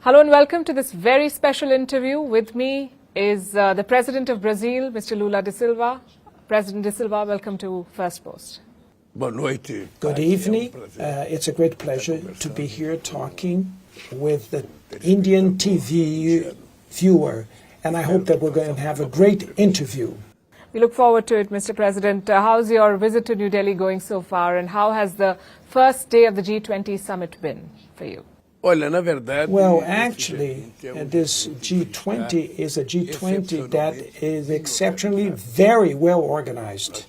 Hello and welcome to this very special interview. With me is the President of Brazil, Mr. Lula Da Silva. President Da Silva, welcome to Firstpost. Good evening. It's a great pleasure to be here talking with the Indian TV viewer, and I hope that we're going to have a great interview. We look forward to it, Mr. President. How's your visit to New Delhi going so far, and how has the first day of the G20 summit been for you? Well, actually, this G20 is a G20 that is exceptionally very well organized.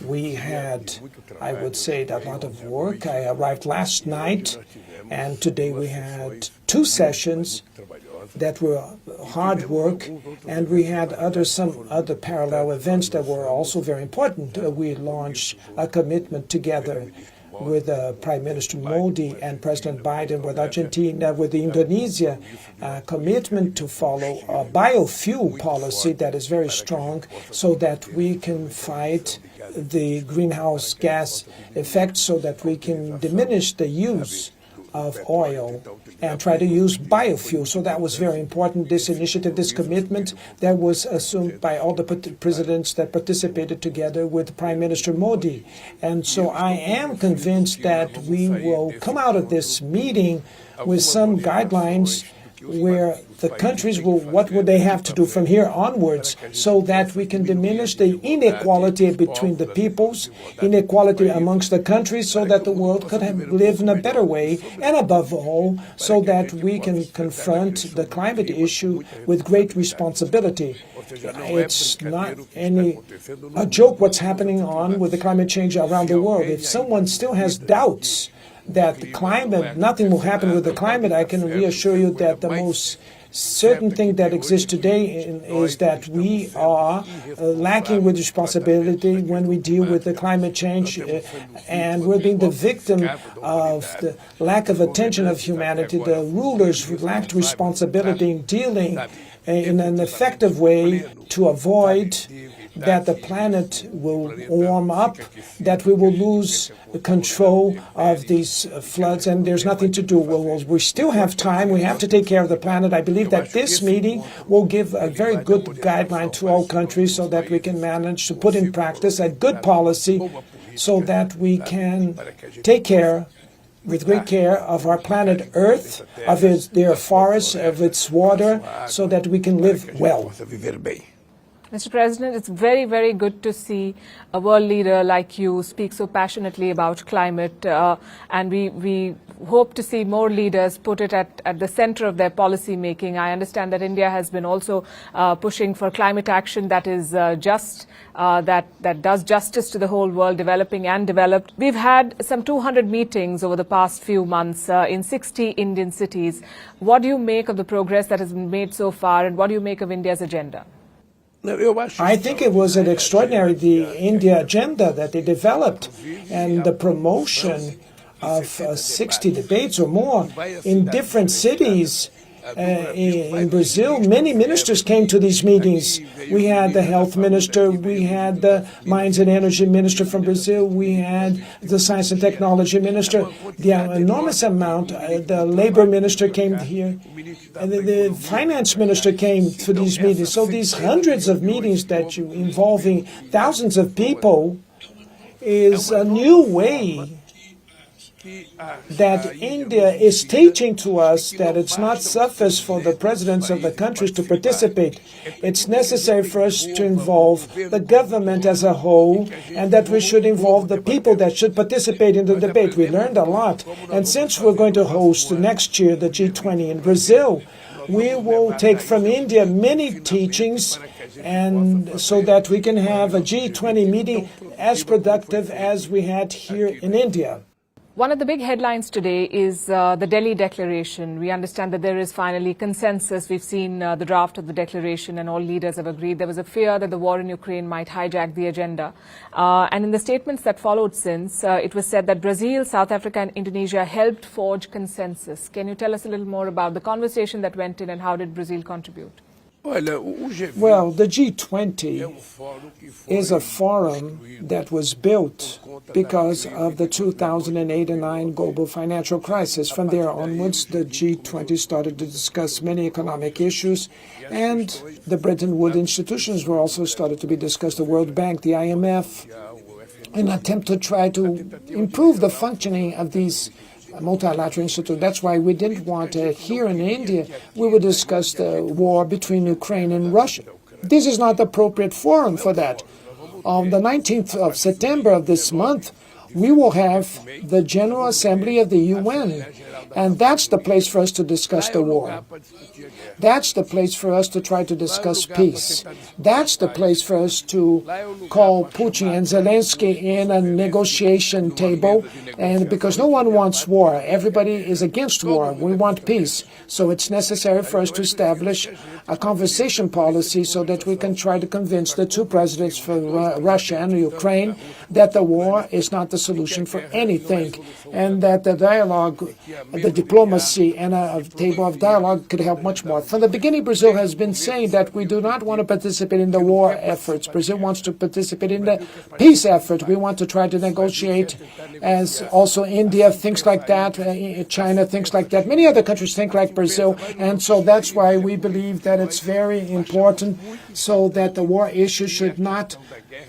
We had, I would say, a lot of work. I arrived last night, and today we had 2 sessions that were hard work, and we had some other parallel events that were also very important. We launched a commitment together with Prime Minister Modi and President Biden, with Argentina, with Indonesia, commitment to follow a biofuel policy that is very strong so that we can fight the greenhouse gas effect, so that we can diminish the use of oil and try to use biofuel. So that was very important, this initiative, this commitment that was assumed by all the presidents that participated together with Prime Minister Modi. And so I am convinced that we will come out of this meeting with some guidelines where the countries will, what would they have to do from here onwards, so that we can diminish the inequality between the peoples, inequality amongst the countries, so that the world could live in a better way, and above all, so that we can confront the climate issue with great responsibility. It's not a joke what's happening on with the climate change around the world. If someone still has doubts that the climate, nothing will happen with the climate, I can reassure you that the most certain thing that exists today is that we are lacking with responsibility when we deal with the climate change, and we're being the victim of the lack of attention of humanity. The rulers lacked responsibility in dealing in an effective way to avoid that the planet will warm up, that we will lose control of these floods, and there's nothing to do. We still have time. We have to take care of the planet. I believe that this meeting will give a very good guideline to all countries so that we can manage to put in practice a good policy so that we can take care with great care of our planet Earth, of their forests, of its water, so that we can live well. Mr. President, it's very, very good to see a world leader like you speak so passionately about climate, and we hope to see more leaders put it at the center of their policy making. I understand that India has been also pushing for climate action that is just, that does justice to the whole world, developing and developed. We've had some 200 meetings over the past few months in 60 Indian cities. What do you make of the progress that has been made so far, and what do you make of India's agenda? I think it was an extraordinary, the India agenda that they developed, and the promotion of 60 debates or more in different cities. In Brazil, many ministers came to these meetings. We had the health minister, we had the mines and energy minister from Brazil, we had the science and technology minister, the enormous amount, the labor minister came here, and the finance minister came to these meetings. So these hundreds of meetings that you involving thousands of people is a new way that India is teaching to us that it's not sufficient for the presidents of the countries to participate. It's necessary for us to involve the government as a whole, and that we should involve the people that should participate in the debate. We learned a lot, and since we're going to host next year the G20 in Brazil, we will take from India many teachings, and so that we can have a G20 meeting as productive as we had here in India. One of the big headlines today is the Delhi Declaration. We understand that there is finally consensus. We've seen the draft of the declaration, and all leaders have agreed. There was a fear that the war in Ukraine might hijack the agenda. And in the statements that followed since, it was said that Brazil, South Africa and Indonesia helped forge consensus. Can you tell us a little more about the conversation that went in, and how did Brazil contribute? Well, the G20 is a forum that was built because of the 2008 and 2009 global financial crisis. From there onwards, the G20 started to discuss many economic issues, and the Bretton Woods institutions were also started to be discussed, the World Bank, the IMF, in an attempt to try to improve the functioning of these multilateral institutions. That's why we didn't want here in India, we would discuss the war between Ukraine and Russia. This is not the appropriate forum for that. On the 19th of September of this month, we will have the General Assembly of the UN, and that's the place for us to discuss the war. That's the place for us to try to discuss peace. That's the place for us to call Putin and Zelensky in a negotiation table, and because no one wants war. Everybody is against war. We want peace. So it's necessary for us to establish a conversation policy so that we can try to convince the two presidents for Russia and Ukraine that the war is not the solution for anything, and that the dialogue, the diplomacy, and a table of dialogue could help much more. From the beginning, Brazil has been saying that we do not want to participate in the war efforts. Brazil wants to participate in the peace effort. We want to try to negotiate, as also India thinks like that, China thinks like that, many other countries think like Brazil, and so that's why we believe that it's very important so that the war issue should not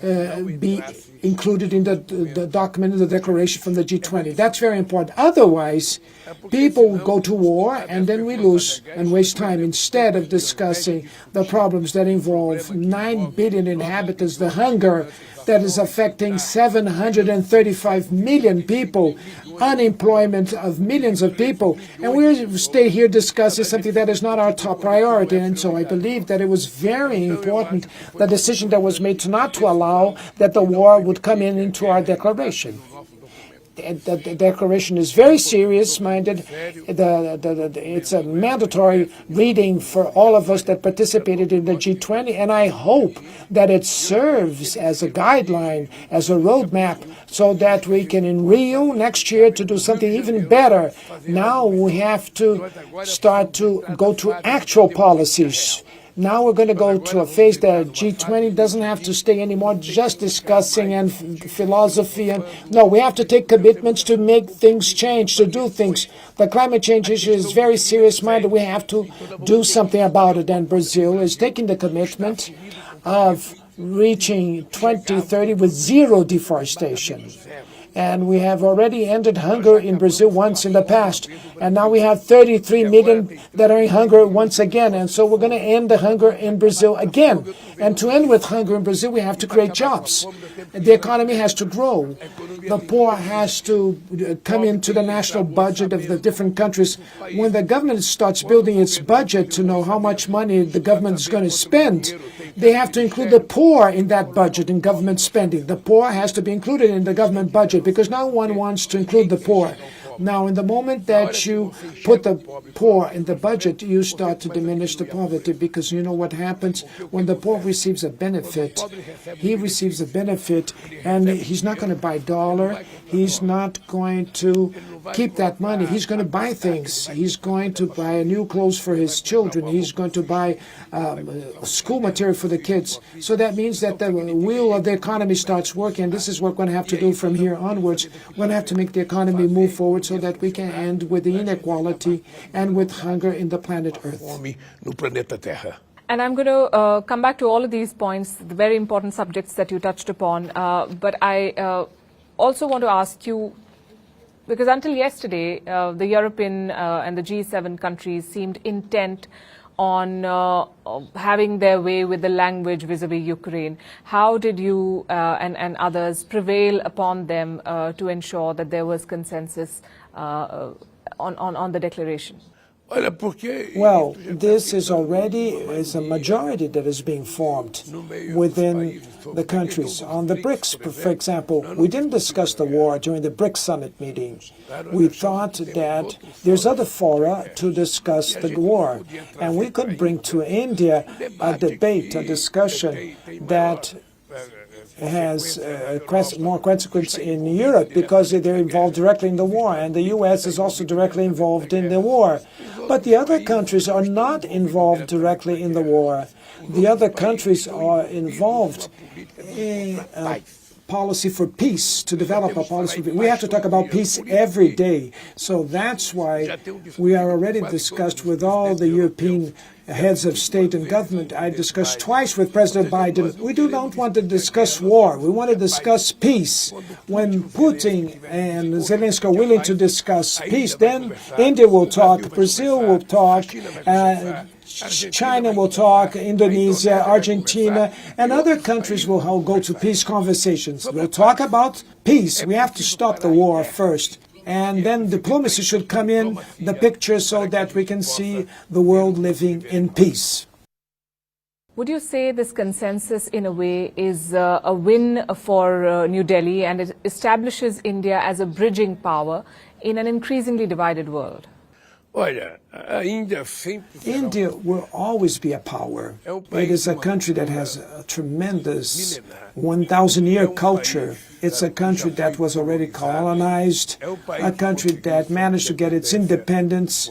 be included in the document, in the declaration from the G20. That's very important. Otherwise, people go to war and then we lose and waste time instead of discussing the problems that involve 9 billion inhabitants, the hunger that is affecting 735 million people, unemployment of millions of people, and we stay here discussing something that is not our top priority. And so I believe that it was very important, the decision that was made not to allow that the war would come into our declaration. The declaration is very serious-minded. It's a mandatory reading for all of us that participated in the G20, and I hope that it serves as a guideline, as a roadmap, so that we can, in Rio next year, to do something even better. Now we have to start to go to actual policies. Now we're going to go to a phase that G20 doesn't have to stay anymore just discussing and philosophy. And no, we have to take commitments to make things change, to do things. The climate change issue is very serious-minded. We have to do something about it. And Brazil is taking the commitment of reaching 2030 with zero deforestation. And we have already ended hunger in Brazil once in the past. And now we have 33 million that are in hunger once again. And so we're going to end the hunger in Brazil again. And to end with hunger in Brazil, we have to create jobs. The economy has to grow. The poor has to come into the national budget of the different countries. When the government starts building its budget to know how much money the government is going to spend, they have to include the poor in that budget, in government spending. The poor has to be included in the government budget, because no one wants to include the poor. Now, in the moment that you put the poor in the budget, you start to diminish the poverty, because you know what happens when the poor receives a benefit. He receives a benefit, and he's not going to buy dollar. He's not going to keep that money. He's going to buy things. He's going to buy new clothes for his children. He's going to buy school material for the kids. So that means that the wheel of the economy starts working. This is what we're going to have to do from here onwards. We're going to have to make the economy move forward so that we can end with the inequality and with hunger in the planet Earth. And I'm going to come back to all of these points, the very important subjects that you touched upon. But I also want to ask you, because until yesterday, the European and the G7 countries seemed intent on having their way with the language vis-a-vis Ukraine. How did you and others prevail upon them to ensure that there was consensus on the declaration? Well, this is already a majority that is being formed within the countries. On the BRICS, for example, we didn't discuss the war during the BRICS summit meeting. We thought that there's other fora to discuss the war, and we could bring to India a debate, a discussion that has more consequence in Europe, because they're involved directly in the war, and the U.S. is also directly involved in the war. But the other countries are not involved directly in the war. The other countries are involved in policy for peace, to develop a policy for peace. We have to talk about peace every day. So that's why we are already discussed with all the European heads of state and government. I discussed twice with President Biden. We do not want to discuss war. We want to discuss peace. When Putin and Zelensky are willing to discuss peace, then India will talk, Brazil will talk, China will talk, Indonesia, Argentina, and other countries will go to peace conversations. We'll talk about peace. We have to stop the war first. And then diplomacy should come in the picture so that we can see the world living in peace. Would you say this consensus, in a way, is a win for New Delhi, and it establishes India as a bridging power in an increasingly divided world? India will always be a power. It is a country that has a tremendous 1,000-year culture. It's a country that was already colonized, a country that managed to get its independence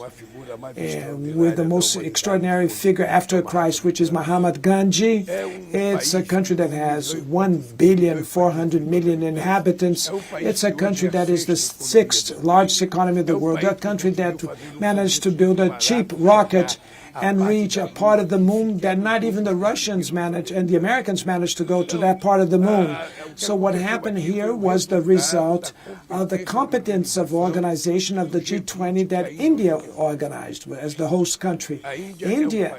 with the most extraordinary figure after Christ, which is Mahatma Gandhi. It's a country that has 1,400,000,000 inhabitants. It's a country that is the sixth largest economy of the world, a country that managed to build a cheap rocket and reach a part of the moon that not even the Russians managed and the Americans managed to go to that part of the moon. So what happened here was the result of the competence of organization of the G20 that India organized as the host country. India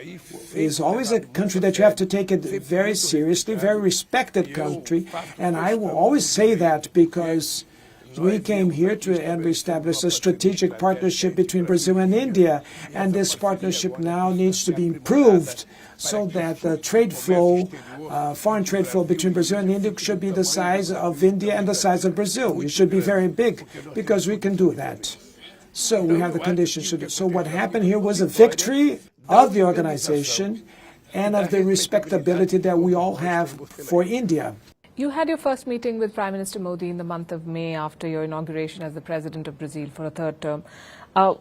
is always a country that you have to take it very seriously, very respected country, and I will always say that because we came here and we established a strategic partnership between Brazil and India, and this partnership now needs to be improved so that the trade flow, foreign trade flow between Brazil and India should be the size of India and the size of Brazil. It should be very big because we can do that. So we have the conditions to do. So what happened here was a victory of the organization and of the respectability that we all have for India. You had your first meeting with Prime Minister Modi in the month of May after your inauguration as the President of Brazil for a third term.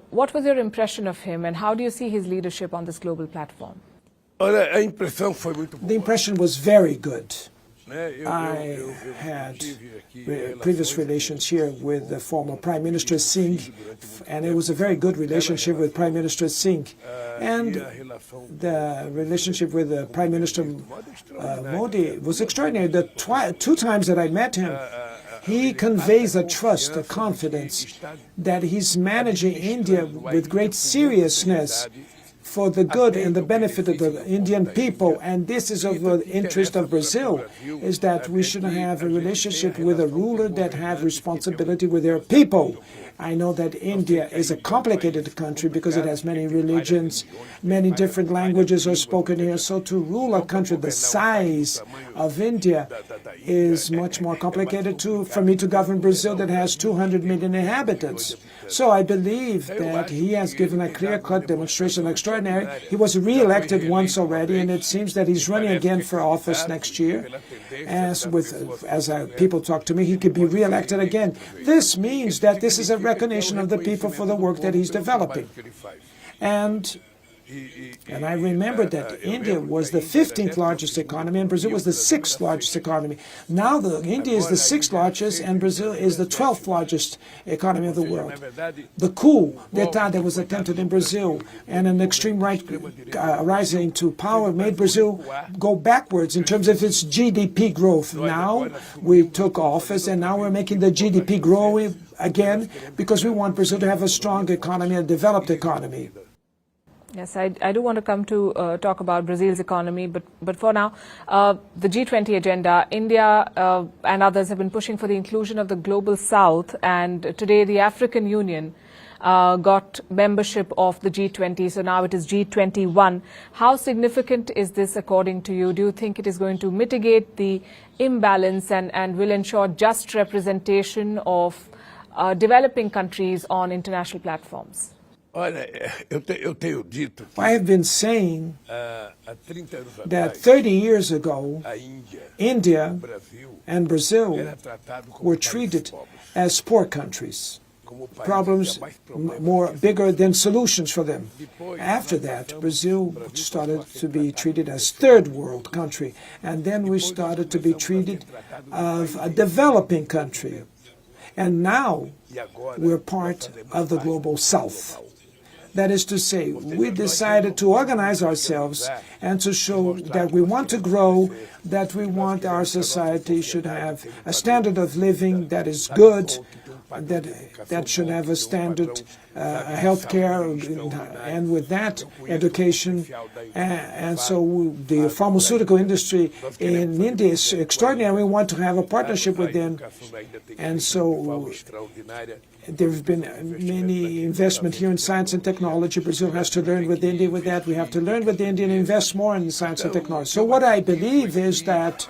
What was your impression of him, and how do you see his leadership on this global platform? The impression was very good. I had previous relations here with the former Prime Minister Singh, and it was a very good relationship with Prime Minister Singh. And the relationship with Prime Minister Modi was extraordinary. The two times that I met him, he conveys a trust, a confidence that he's managing India with great seriousness for the good and the benefit of the Indian people, and this is of the interest of Brazil, is that we should have a relationship with a ruler that have responsibility with their people. I know that India is a complicated country because it has many religions, many different languages are spoken here, so to rule a country the size of India is much more complicated for me to govern Brazil that has 200 million inhabitants. So I believe that he has given a clear-cut demonstration, extraordinary. He was re-elected once already, and it seems that he's running again for office next year. As people talk to me, he could be re-elected again. This means that this is a recognition of the people for the work that he's developing. And I remember that India was the 15th largest economy and Brazil was the 6th largest economy. Now India is the 6th largest and Brazil is the 12th largest economy of the world. The coup d'etat that was attempted in Brazil and an extreme right rising to power made Brazil go backwards in terms of its GDP growth. Now we took office and now we're making the GDP grow again because we want Brazil to have a strong economy, a developed economy. Yes, I do want to come to talk about Brazil's economy, but for now, the G20 agenda, India and others have been pushing for the inclusion of the Global South, and today the African Union got membership of the G20, so now it is G21. How significant is this according to you? Do you think it is going to mitigate the imbalance and will ensure just representation of developing countries on international platforms? I have been saying that 30 years ago, India and Brazil were treated as poor countries. problems more bigger than solutions for them. After that, Brazil started to be treated as third world country, and then we started to be treated as a developing country. And now we're part of the global south. That is to say, we decided to organize ourselves and to show that we want to grow, that we want our society should have a standard of living that is good, that should have a standard health care, and with that, education. And so the pharmaceutical industry in India is extraordinary. We want to have a partnership with them. And so there have been many investment here in science and technology. Brazil has to learn with India with that. We have to learn with India and invest more in science and technology. So what I believe is that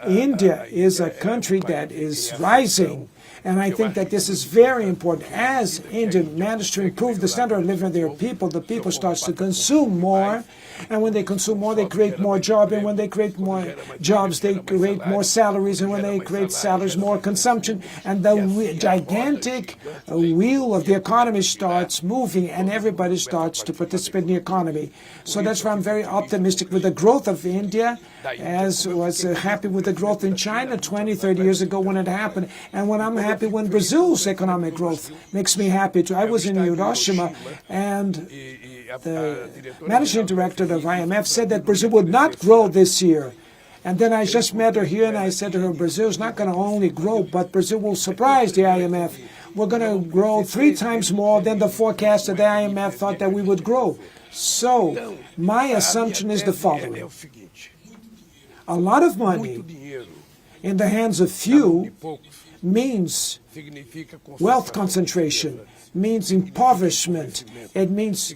India is a country that is rising. And I think that this is very important. As India managed to improve the standard of living of their people, the people starts to consume more. And when they consume more, they create more jobs. And when they create more jobs, they create more salaries. And when they create salaries, more consumption. And the gigantic wheel of the economy starts moving, and everybody starts to participate in the economy. So that's why I'm very optimistic with the growth of India, as was happy with the growth in China 20, 30 years ago when it happened. And when I'm happy when Brazil's economic growth makes me happy too. I was in Hiroshima, and the managing director of IMF said that Brazil would not grow this year. And then I just met her here, and I said to her, Brazil's not going to only grow, but Brazil will surprise the IMF. We're going to grow 3 times more than the forecast that the IMF thought that we would grow. So my assumption is the following. A lot of money in the hands of few means wealth concentration, means impoverishment. It means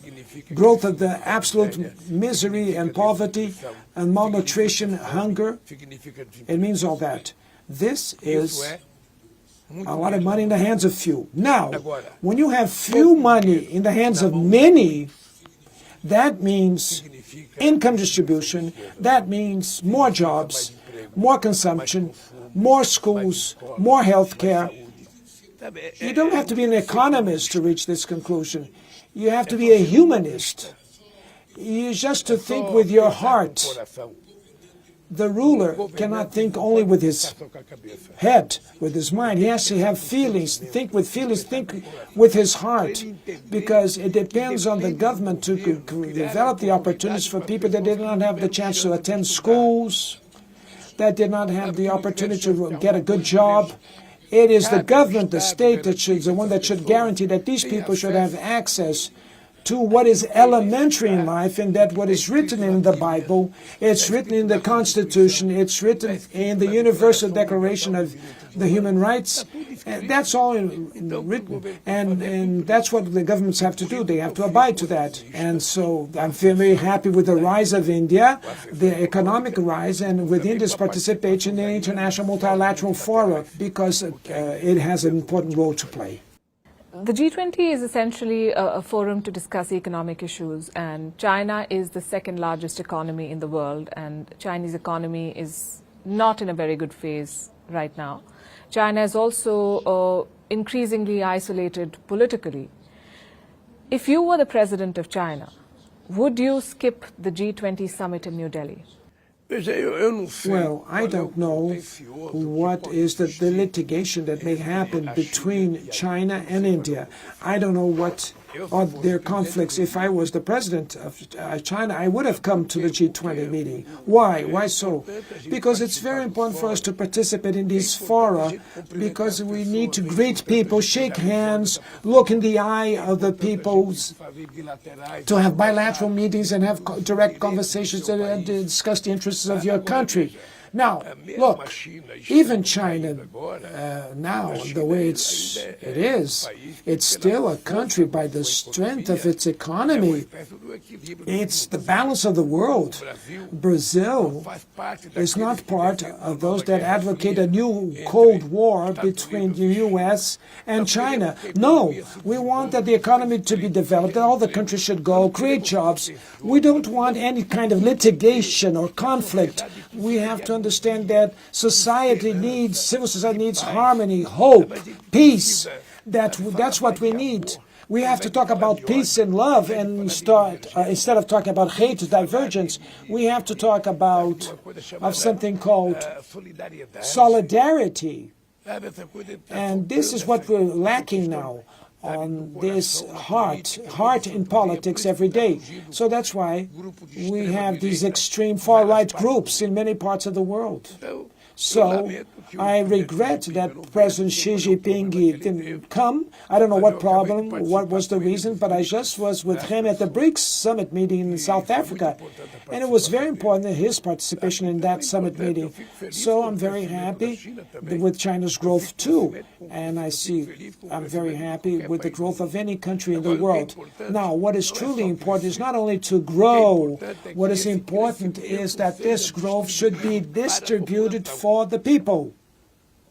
growth of the absolute misery and poverty and malnutrition, hunger. It means all that. This is a lot of money in the hands of few. Now, when you have few money in the hands of many, that means income distribution, that means more jobs, more consumption, more schools, more health care. You don't have to be an economist to reach this conclusion. You have to be a humanist. You just to think with your heart. The ruler cannot think only with his head, with his mind. He has to have feelings, think with feelings, think with his heart, because it depends on the government to develop the opportunities for people that did not have the chance to attend schools, that did not have the opportunity to get a good job. It is the government, the state, that should, the one that should guarantee that these people should have access to what is elementary in life, and that what is written in the Bible, it's written in the Constitution, it's written in the Universal Declaration of the Human Rights. And that's all written, and that's what the governments have to do. They have to abide to that. And so I'm very happy with the rise of India, the economic rise, and with India's participation in the international multilateral fora, because it has an important role to play. The G20 is essentially a forum to discuss economic issues, and China is the second largest economy in the world, and Chinese economy is not in a very good phase right now. China is also increasingly isolated politically. If you were the president of China, would you skip the G20 summit in New Delhi? Well, I don't know what is the litigation that may happen between China and India. I don't know what are their conflicts. If I was the president of China, I would have come to the G20 meeting. Why? Why so? Because it's very important for us to participate in these fora, because we need to greet people, shake hands, look in the eye of the people, to have bilateral meetings and have direct conversations and discuss the interests of your country. Now, look, even China now, the way it is, it's still a country by the strength of its economy It's the balance of the world. Brazil is not part of those that advocate a new Cold War between the U.S. and China. No, we want that the economy to be developed, that all the countries should go, create jobs. We don't want any kind of litigation or conflict. We have to understand that society needs, civil society needs harmony, hope, peace. That's what we need. We have to talk about peace and love and start, instead of talking about hate, divergence, we have to talk about something called solidarity. And this is what we're lacking now, on this heart in politics every day. So that's why we have these extreme far-right groups in many parts of the world. So I regret that President Xi Jinping didn't come. I don't know what problem, what was the reason, but I just was with him at the BRICS summit meeting in South Africa. And it was very important his participation in that summit meeting. So I'm very happy with China's growth too. And I'm very happy with the growth of any country in the world. Now, what is truly important is not only to grow. What is important is that this growth should be distributed for the people.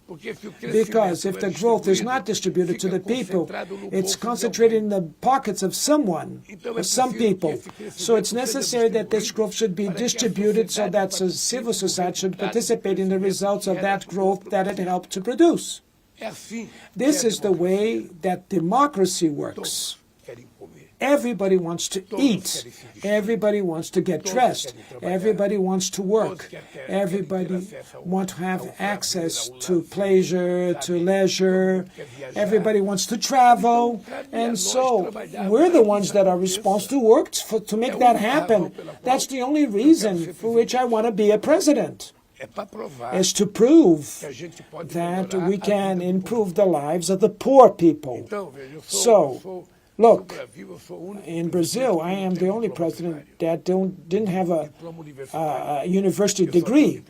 Because if the growth is not distributed to the people, it's concentrated in the pockets of someone, or some people. So it's necessary that this growth should be distributed so that civil society should participate in the results of that growth that it helped to produce. This is the way that democracy works. Everybody wants to eat. Everybody wants to get dressed. Everybody wants to work. Everybody wants to have access to pleasure, to leisure. Everybody wants to travel. And so we're the ones that are responsible to work to make that happen. That's the only reason for which I want to be a president, is to prove that we can improve the lives of the poor people. So, look, in Brazil, I am the only president that didn't have a university degree.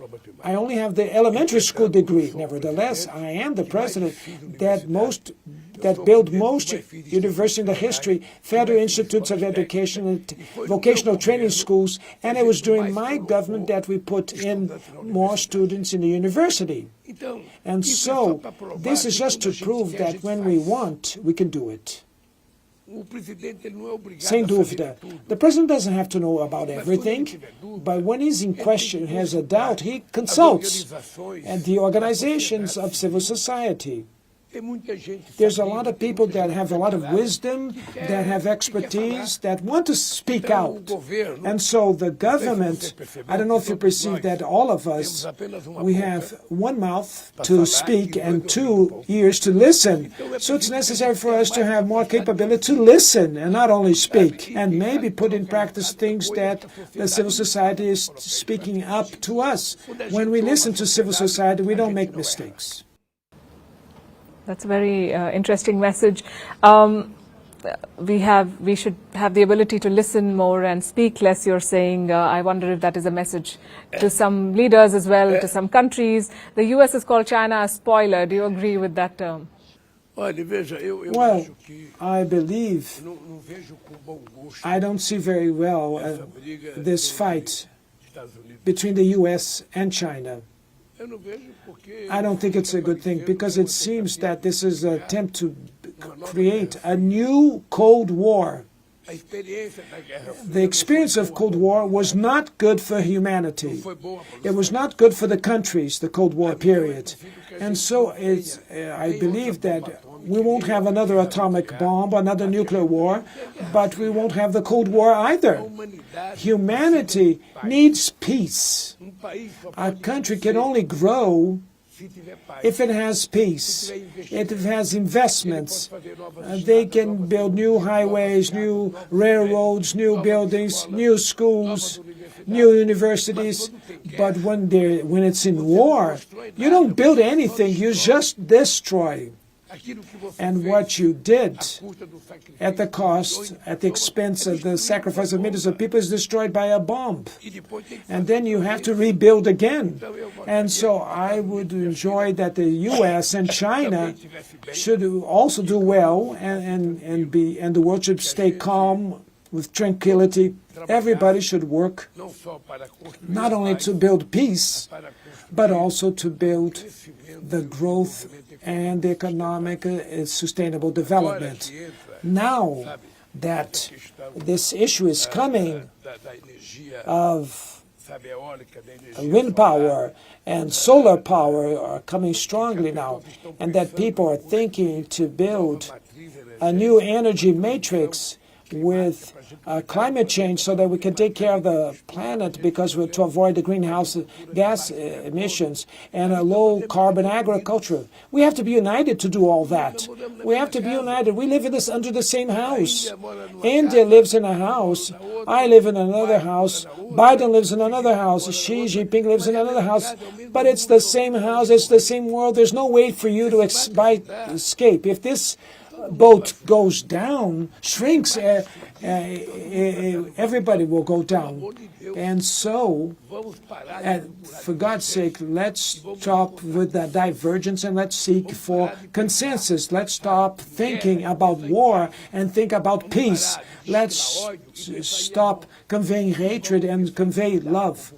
I only have the elementary school degree. Nevertheless, I am the president that built most universities in the history, federal institutes of education, and vocational training schools, and it was during my government that we put in more students in the university. And so, this is just to prove that when we want, we can do it. Sem dúvida. The president doesn't have to know about everything, but when he's in question, has a doubt, he consults and the organizations of civil society. There's a lot of people that have a lot of wisdom, that have expertise, that want to speak out. And so the government, I don't know if you perceive that all of us, we have one mouth to speak and 2 ears to listen. So it's necessary for us to have more capability to listen and not only speak, and maybe put in practice things that the civil society is speaking up to us. When we listen to civil society, we don't make mistakes. That's a very interesting message. We should have the ability to listen more and speak less, you're saying. I wonder if that is a message to some leaders as well, to some countries. The U.S. has called China a spoiler. Do you agree with that term? Well, I believe, I don't see very well this fight between the U.S. and China. I don't think it's a good thing, because it seems that this is an attempt to create a new Cold War. The experience of Cold War was not good for humanity. It was not good for the countries, the Cold War period. And so I believe that we won't have another atomic bomb, another nuclear war, but we won't have the Cold War either. Humanity needs peace. A country can only grow if it has peace, if it has investments. They can build new highways, new railroads, new buildings, new schools, new universities. But when it's in war, you don't build anything, you just destroy. And what you did at the cost, at the expense of the sacrifice of millions of people, is destroyed by a bomb. And then you have to rebuild again. And so I would enjoy that the U.S. and China should also do well, and the world should stay calm with tranquility. Everybody should work not only to build peace, but also to build the growth and the economic sustainable development. Now that this issue is coming of wind power and solar power are coming strongly now, and that people are thinking to build a new energy matrix with climate change so that we can take care of the planet because we're to avoid the greenhouse gas emissions and a low carbon agriculture. We have to be united to do all that. We have to be united. We live in this under the same house. India lives in a house. I live in another house. Biden lives in another house. Xi Jinping lives in another house. But it's the same house. It's the same world. There's no way for you to escape. If this boat goes down, shrinks, everybody will go down. And so, for God's sake, let's stop with the divergence and let's seek for consensus. Let's stop thinking about war and think about peace. Let's stop conveying hatred and convey love.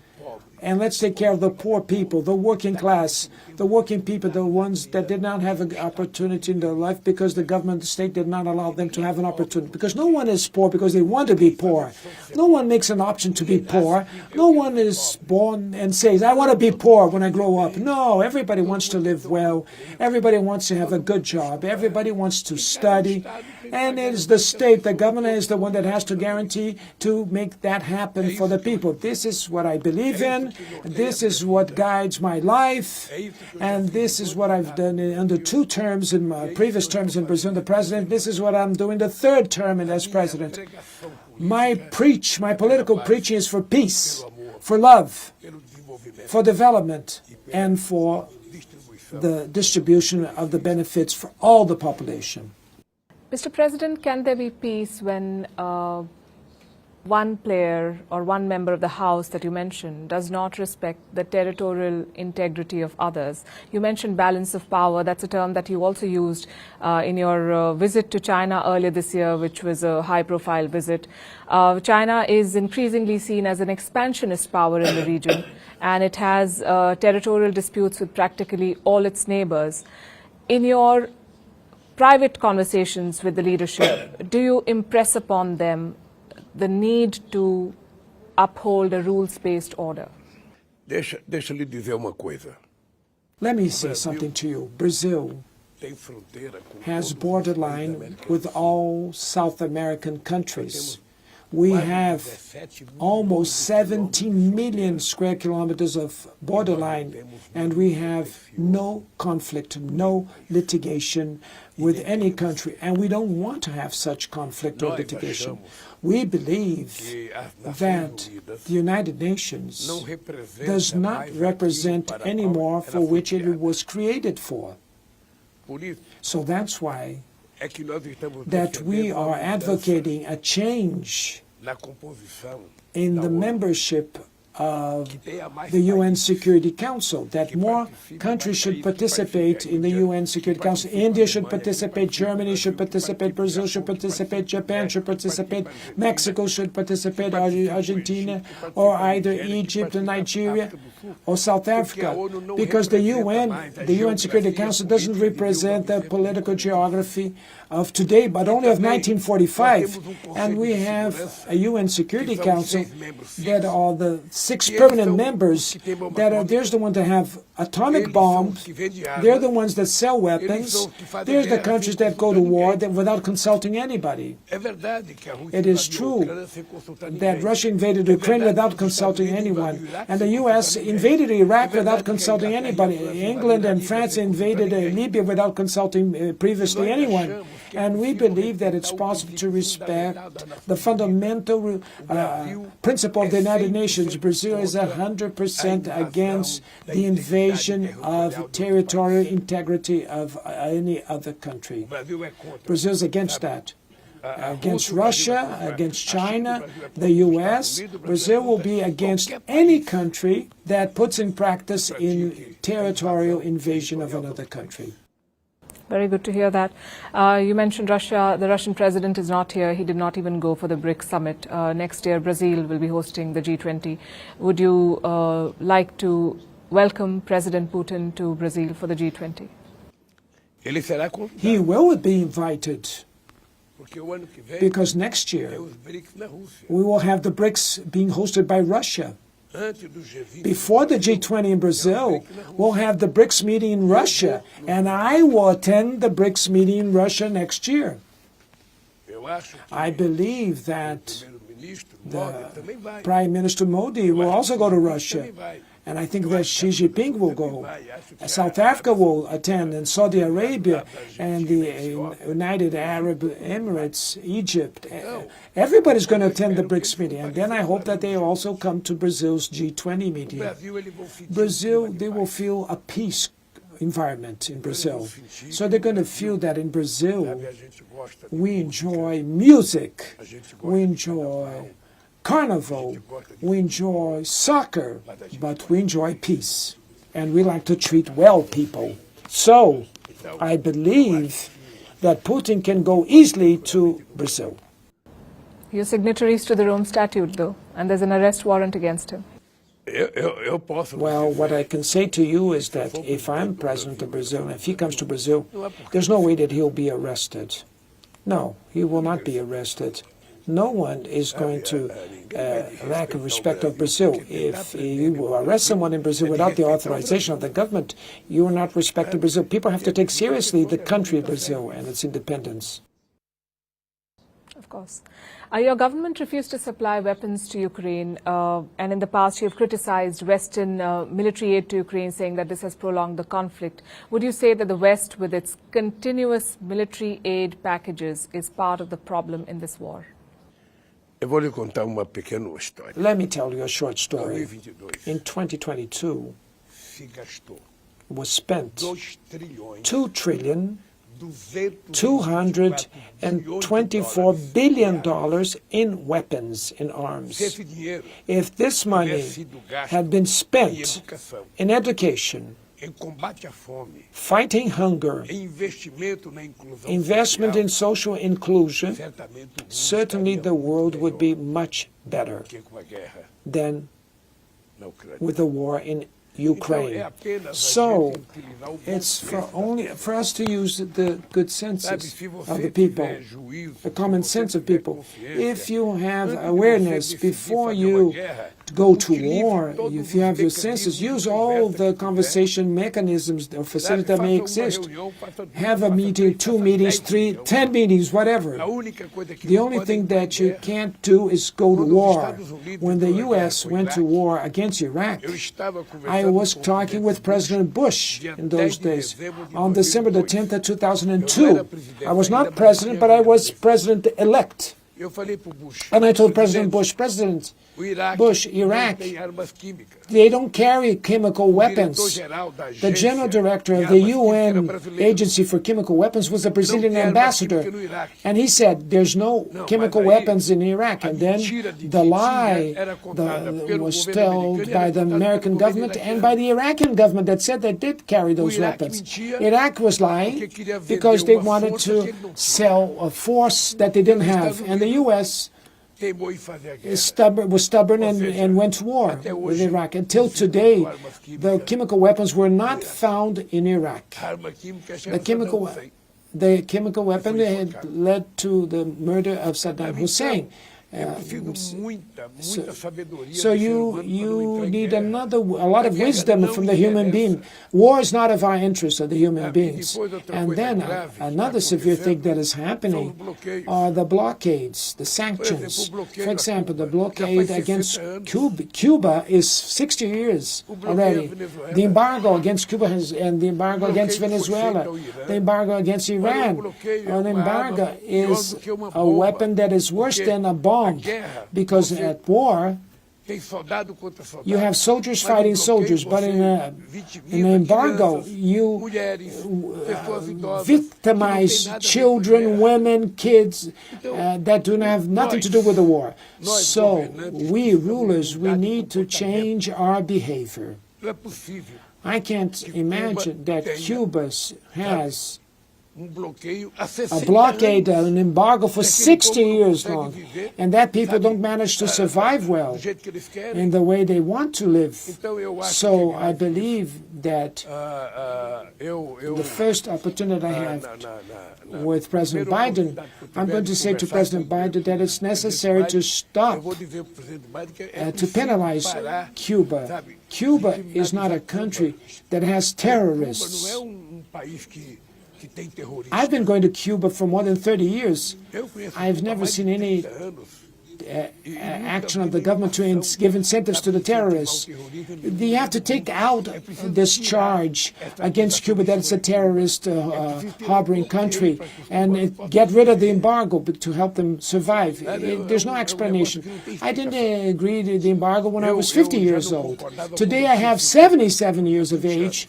And let's take care of the poor people, the working class, the working people, the ones that did not have an opportunity in their life because the government, the state did not allow them to have an opportunity. Because no one is poor because they want to be poor. No one makes an option to be poor. No one is born and says, I want to be poor when I grow up. No, everybody wants to live well. Everybody wants to have a good job. Everybody wants to study. And it is the state, the government is the one that has to guarantee to make that happen for the people. This is what I believe in. This is what guides my life. And this is what I've done under 2 terms in my previous terms in Brazil, the president. This is what I'm doing the 3rd term as president. My political preaching is for peace, for love, for development, and for the distribution of the benefits for all the population. Mr. President, can there be peace when one player or one member of the House that you mentioned does not respect the territorial integrity of others? You mentioned balance of power. That's a term that you also used in your visit to China earlier this year, which was a high-profile visit. China is increasingly seen as an expansionist power in the region, and it has territorial disputes with practically all its neighbors. In your private conversations with the leadership, do you impress upon them the need to uphold a rules-based order? Let me say something to you. Brazil has borderline with all South American countries. We have almost 17 million square kilometers of borderline, and we have no conflict, no litigation with any country, and we don't want to have such conflict or litigation. We believe that the United Nations does not represent anymore for which it was created for. So that's why that we are advocating a change in the membership of the UN Security Council, that more countries should participate in the UN Security Council. India should participate, Germany should participate, Brazil should participate, Japan should participate, Mexico should participate, Argentina, or either Egypt or Nigeria or South Africa, because the UN Security Council doesn't represent the political geography of today, but only of 1945. And we have a UN Security Council that are the 6 permanent members that are, there's the ones that have atomic bombs, they're the ones that sell weapons, there's the countries that go to war without consulting anybody. It is true that Russia invaded Ukraine without consulting anyone, and the U.S. invaded Iraq without consulting anybody. England and France invaded Libya without consulting previously anyone. And we believe that it's possible to respect the fundamental principle of the United Nations. Brazil is 100% against the invasion of territorial integrity of any other country. Brazil is against that. Against Russia, against China, the U.S., Brazil will be against any country that puts in practice in territorial invasion of another country. Very good to hear that. You mentioned Russia. The Russian president is not here. He did not even go for the BRICS summit. Next year, Brazil will be hosting the G20. Would you like to welcome President Putin to Brazil for the G20? He will be invited because next year we will have the BRICS being hosted by Russia. Before the G20 in Brazil, we'll have the BRICS meeting in Russia, and I will attend the BRICS meeting in Russia next year. I believe that the Prime Minister Modi will also go to Russia, and I think that Xi Jinping will go. South Africa will attend, and Saudi Arabia, and the United Arab Emirates, Egypt. Everybody's going to attend the BRICS meeting, and then I hope that they also come to Brazil's G20 meeting. Brazil, they will feel a peace environment in Brazil. So they're going to feel that in Brazil, we enjoy music, we enjoy carnival, we enjoy soccer, but we enjoy peace. And we like to treat well people. So I believe that Putin can go easily to Brazil. You're signatories to the Rome Statute, though, and there's an arrest warrant against him. Well, what I can say to you is that if I'm president of Brazil, and if he comes to Brazil, there's no way that he'll be arrested. No, he will not be arrested. No one is going to lack respect of Brazil. If you will arrest someone in Brazil without the authorization of the government, you will not respect Brazil. People have to take seriously the country of Brazil and its independence. Of course. Your government refused to supply weapons to Ukraine, and in the past you have criticized Western military aid to Ukraine, saying that this has prolonged the conflict. Would you say that the West, with its continuous military aid packages, is part of the problem in this war? Let me tell you a short story. In 2022, was spent $2,224 billion in weapons, in arms. If this money had been spent in education, fighting hunger, investment in social inclusion, certainly the world would be much better than with the war in Ukraine. So it's for us to use the good senses of the people, the common sense of people. If you have awareness before you go to war, if you have your senses, use all the conversation mechanisms or facilities that may exist. Have a meeting, 2 meetings, 3, 10 meetings, whatever. The only thing that you can't do is go to war. When the U.S. went to war against Iraq, I was talking with President Bush in those days on December the 10th of 2002. I was not president, but I was president-elect. And I told President Bush, President Bush, Iraq, they don't carry chemical weapons. The general director of the UN Agency for Chemical Weapons was a Brazilian ambassador. And he said, there's no chemical weapons in Iraq. And then the lie was told by the American government and by the Iraqi government that said they did carry those weapons. Iraq was lying because they wanted to sell a force that they didn't have. And the U.S. was stubborn and went to war with Iraq. Until today, the chemical weapons were not found in Iraq. The chemical weapon had led to the murder of Saddam Hussein. So you need a lot of wisdom from the human being. War is not of our interest, of the human beings. And then another severe thing that is happening are the blockades, the sanctions. For example, the blockade against Cuba is 60 years already. The embargo against Cuba and the embargo against Venezuela, the embargo against Iran. An embargo is a weapon that is worse than a bomb. Because at war, you have soldiers fighting soldiers, but in an embargo, you victimize children, women, kids that do not have nothing to do with the war. So we rulers, we need to change our behavior. I can't imagine that Cuba has a blockade, an embargo for 60 years long, and that people don't manage to survive well in the way they want to live. So I believe that the first opportunity I have with President Biden, I'm going to say to President Biden that it's necessary to stop, to penalize Cuba. Cuba is not a country that has terrorists. I've been going to Cuba for more than 30 years. I've never seen any action of the government to give incentives to the terrorists. You have to take out this charge against Cuba that it's a terrorist harboring country and get rid of the embargo to help them survive. There's no explanation. I didn't agree to the embargo when I was 50 years old. Today I have 77 years of age.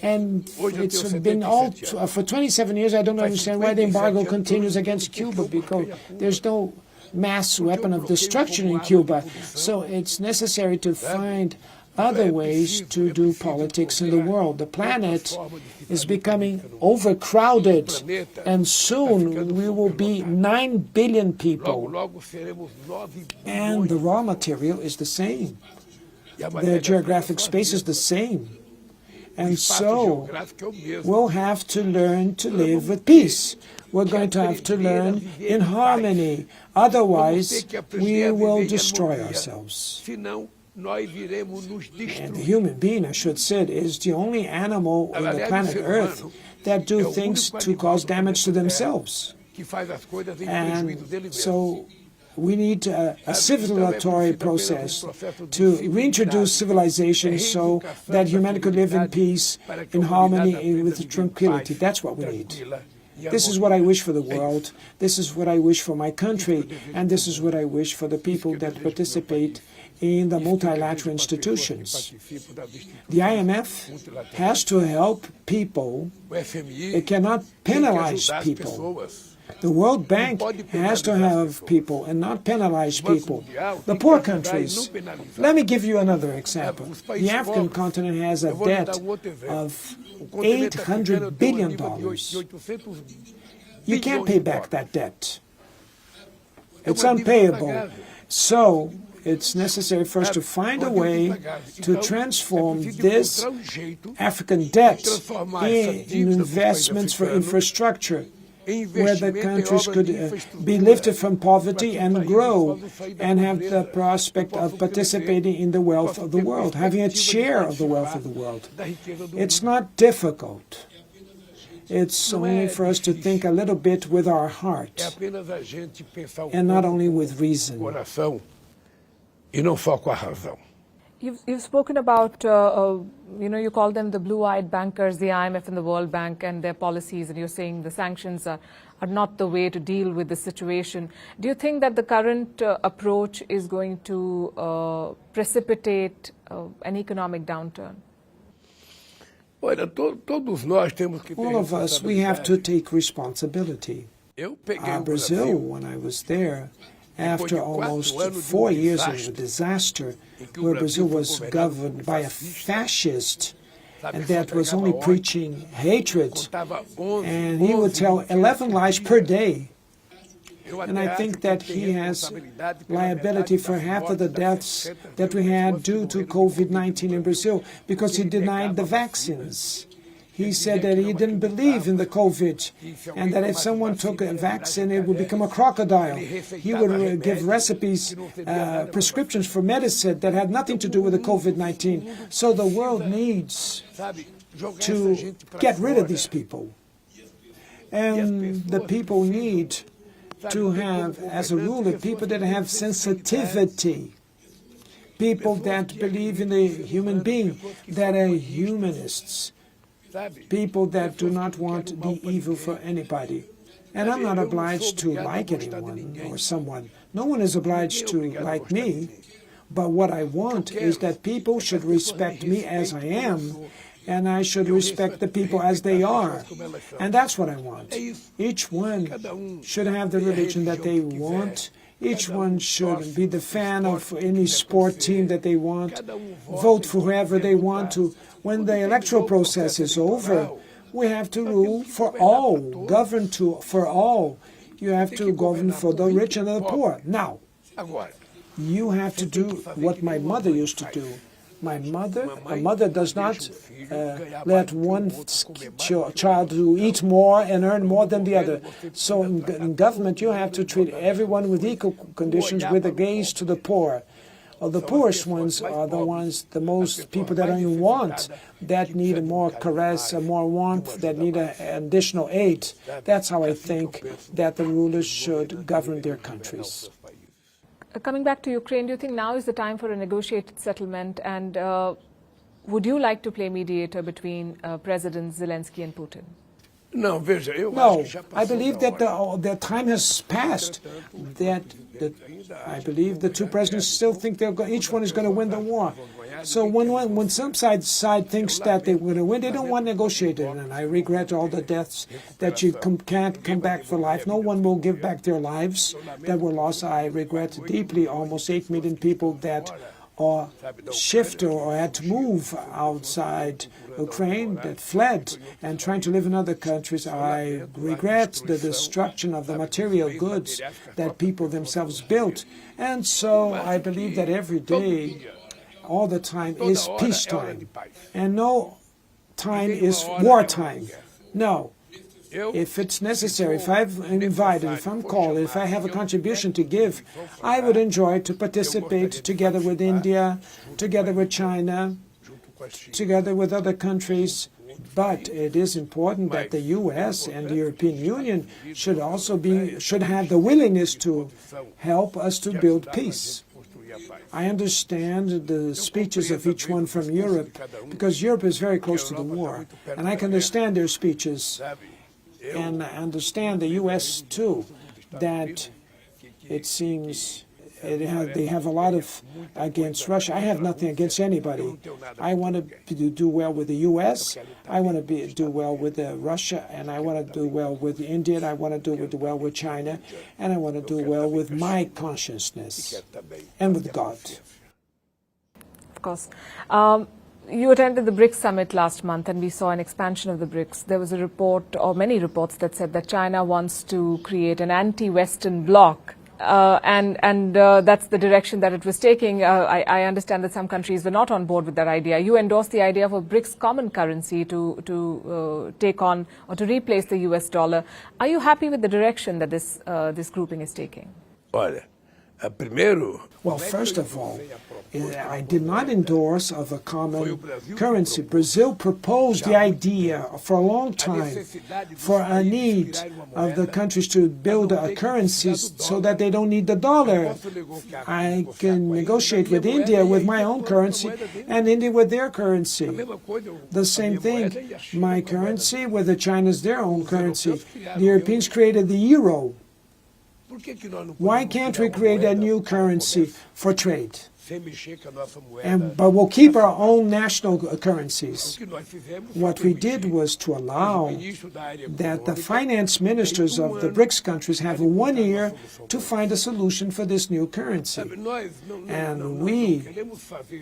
And it's been all for 27 years. I don't understand why the embargo continues against Cuba, because there's no mass weapon of destruction in Cuba. So it's necessary to find other ways to do politics in the world. The planet is becoming overcrowded, and soon we will be 9 billion people. And the raw material is the same. The geographic space is the same. And so we'll have to learn to live with peace. We're going to have to learn in harmony. Otherwise, we will destroy ourselves. And the human being, I should say, is the only animal on the planet Earth that do things to cause damage to themselves. And so we need a civilizatory process to reintroduce civilization so that humanity could live in peace, in harmony, and with tranquility. That's what we need. This is what I wish for the world. This is what I wish for my country. And this is what I wish for the people that participate in the multilateral institutions. The IMF has to help people. It cannot penalize people. The World Bank has to have people and not penalize people. The poor countries. Let me give you another example. The African continent has a debt of $800 billion. You can't pay back that debt. It's unpayable. So it's necessary first to find a way to transform this African debt in investments for infrastructure, where the countries could be lifted from poverty and grow and have the prospect of participating in the wealth of the world, having a share of the wealth of the world. It's not difficult. It's only for us to think a little bit with our heart and not only with reason. You've spoken about, you call them the blue-eyed bankers, the IMF and the World Bank and their policies, and you're saying the sanctions are not the way to deal with the situation. Do you think that the current approach is going to precipitate an economic downturn? All of us, we have to take responsibility. Brazil, when I was there, after almost 4 years of a disaster, where Brazil was governed by a fascist and that was only preaching hatred, and he would tell 11 lies per day. And I think that he has liability for half of the deaths that we had due to COVID-19 in Brazil, because he denied the vaccines. He said that he didn't believe in the COVID, and that if someone took a vaccine, it would become a crocodile. He would give recipes, prescriptions for medicine that had nothing to do with the COVID-19. So the world needs to get rid of these people. And the people need to have, as a rule, people that have sensitivity, people that believe in the human being, that are humanists, people that do not want the evil for anybody. And I'm not obliged to like anyone or someone. No one is obliged to like me. But what I want is that people should respect me as I am, and I should respect the people as they are. And that's what I want. Each one should have the religion that they want. Each one should be the fan of any sport team that they want, vote for whoever they want to. When the electoral process is over, We have to rule for all, govern for all. You have to govern for the rich and the poor. Now, you have to do what my mother used to do. A mother does not let one child to eat more and earn more than the other. So in government, you have to treat everyone with equal conditions with a gaze to the poor. The poorest ones are the most people that don't even want, that need more caress, more warmth, that need additional aid. That's how I think that the rulers should govern their countries. Coming back to Ukraine, do you think now is the time for a negotiated settlement? And would you like to play mediator between President Zelensky and Putin? No, I believe that the time has passed. I believe the two presidents still think each one is going to win the war. So when some side thinks that they're going to win, they don't want to negotiate it. And I regret all the deaths that you can't come back for life. No one will give back their lives that were lost. I regret deeply almost 8 million people that are shifted or had to move outside Ukraine, that fled and trying to live in other countries. I regret the destruction of the material goods that people themselves built. And so I believe that every day, all the time is peacetime, and no time is wartime. No. If it's necessary, if I'm invited, if I'm called, if I have a contribution to give, I would enjoy to participate together with India, together with China, together with other countries. But it is important that the U.S. and the European Union should have the willingness to help us to build peace. I understand the speeches of each one from Europe, because Europe is very close to the war, and I can understand their speeches. And I understand the U.S. too, that it seems they have a lot of against Russia. I have nothing against anybody. I want to do well with the U.S., I want to do well with Russia, and I want to do well with India, and I want to do well with China, and I want to do well with my consciousness and with God. Of course. You attended the BRICS summit last month, and we saw an expansion of the BRICS. There was a report, or many reports, that said that China wants to create an anti-Western bloc, and that's the direction that it was taking. I understand that some countries were not on board with that idea. You endorsed the idea of a BRICS common currency to take on or to replace the US dollar. Are you happy with the direction that this grouping is taking? Well, first of all, I did not endorse of a common currency. Brazil proposed the idea for a long time for a need of the countries to build a currency so that they don't need the dollar. I can negotiate with India with my own currency and India with their currency. The same thing, my currency with the China's their own currency. The Europeans created the euro. Why can't we create a new currency for trade? But we'll keep our own national currencies. What we did was to allow that the finance ministers of the BRICS countries have 1 year to find a solution for this new currency. And we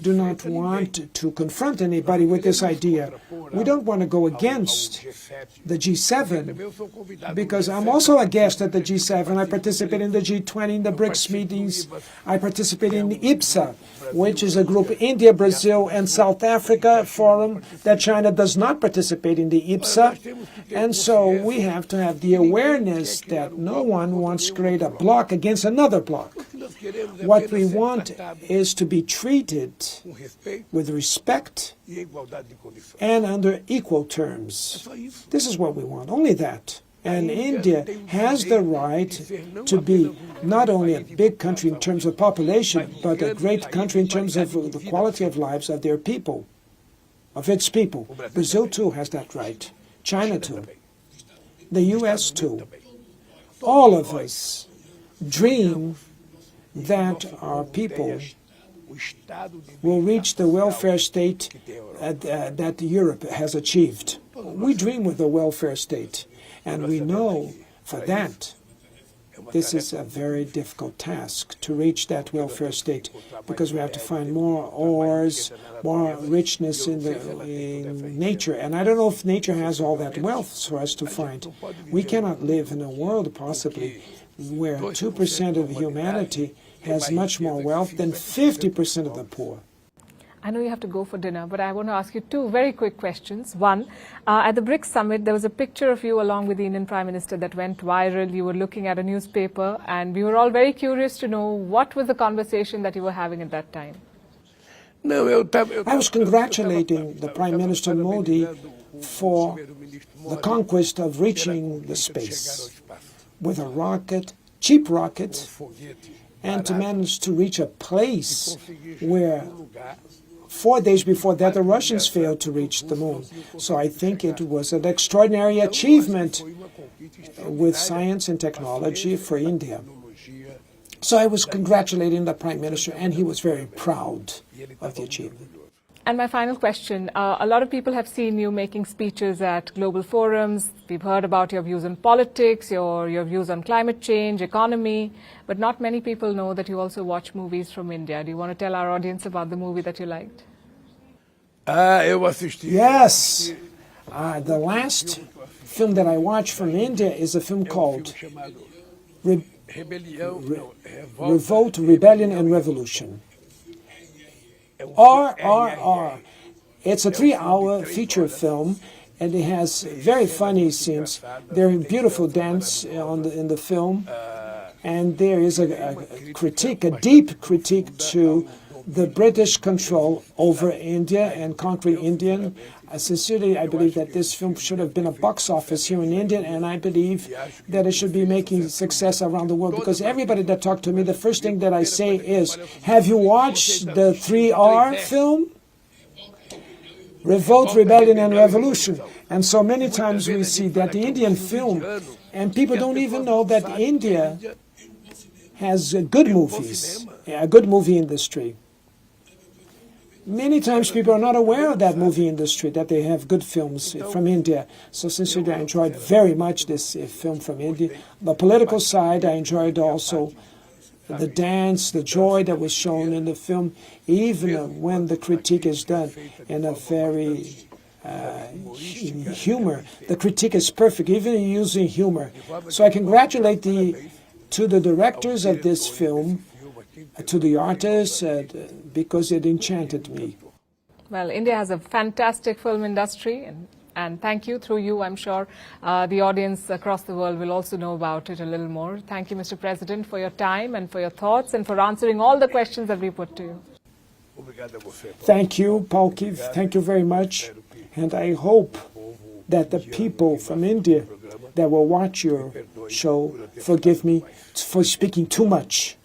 do not want to confront anybody with this idea. We don't want to go against the G7, because I'm also a guest at the G7. I participate in the G20, in the BRICS meetings. I participate in the IPSA, which is a group, India, Brazil, and South Africa forum, that China does not participate in the IPSA. And so we have to have the awareness that no one wants to create a bloc against another bloc. What we want is to be treated with respect and under equal terms. This is what we want, only that. And India has the right to be not only a big country in terms of population, but a great country in terms of the quality of lives of their people, of its people. Brazil too has that right. China too. The U.S. too. All of us dream that our people will reach the welfare state that Europe has achieved. We dream with a welfare state. And we know for that This is a very difficult task to reach that welfare state, because we have to find more ores, more richness in nature. And I don't know if nature has all that wealth for us to find. We cannot live in a world, possibly, where 2% of humanity has much more wealth than 50% of the poor. I know you have to go for dinner, but I want to ask you two very quick questions. One, at the BRICS summit, there was a picture of you along with the Indian Prime Minister that went viral. You were looking at a newspaper, and we were all very curious to know what was the conversation that you were having at that time. I was congratulating the Prime Minister Modi for the conquest of reaching the space with a rocket, cheap rocket, and to manage to reach a place where 4 days before that, the Russians failed to reach the moon. So I think it was an extraordinary achievement with science and technology for India. So I was congratulating the Prime Minister, and he was very proud of the achievement. And my final question, a lot of people have seen you making speeches at global forums. We've heard about your views on politics, your views on climate change, economy, but not many people know that you also watch movies from India. Do you want to tell our audience about the movie that you liked? Yes. The last film that I watched from India is a film called Revolt, Rebellion and Revolution. RRR. It's a 3-hour feature film, and it has very funny scenes. There is beautiful dance in the film, and there is a critique, a deep critique to the British control over India and conquering India. Sincerely, I believe that this film should have been a box office here in India, and I believe that it should be making success around the world, because everybody that talks to me, the first thing that I say is, have you watched the 3R film? Revolt, Rebellion and Revolution. And so many times we see that the Indian film, and people don't even know that India has good movies, a good movie industry. Many times people are not aware of that movie industry, that they have good films from India. So sincerely, I enjoyed very much this film from India. The political side, I enjoyed also the dance, the joy that was shown in the film, even when the critique is done in a very humor. The critique is perfect, even using humor. So I congratulate to the directors of this film, to the artists, because it enchanted me. Well, India has a fantastic film industry, and thank you. Through you, I'm sure the audience across the world will also know about it a little more. Thank you, Mr. President, for your time and for your thoughts and for answering all the questions that we put to you. Thank you, Palki. Thank you very much. And I hope that the people from India that will watch your show forgive me for speaking too much.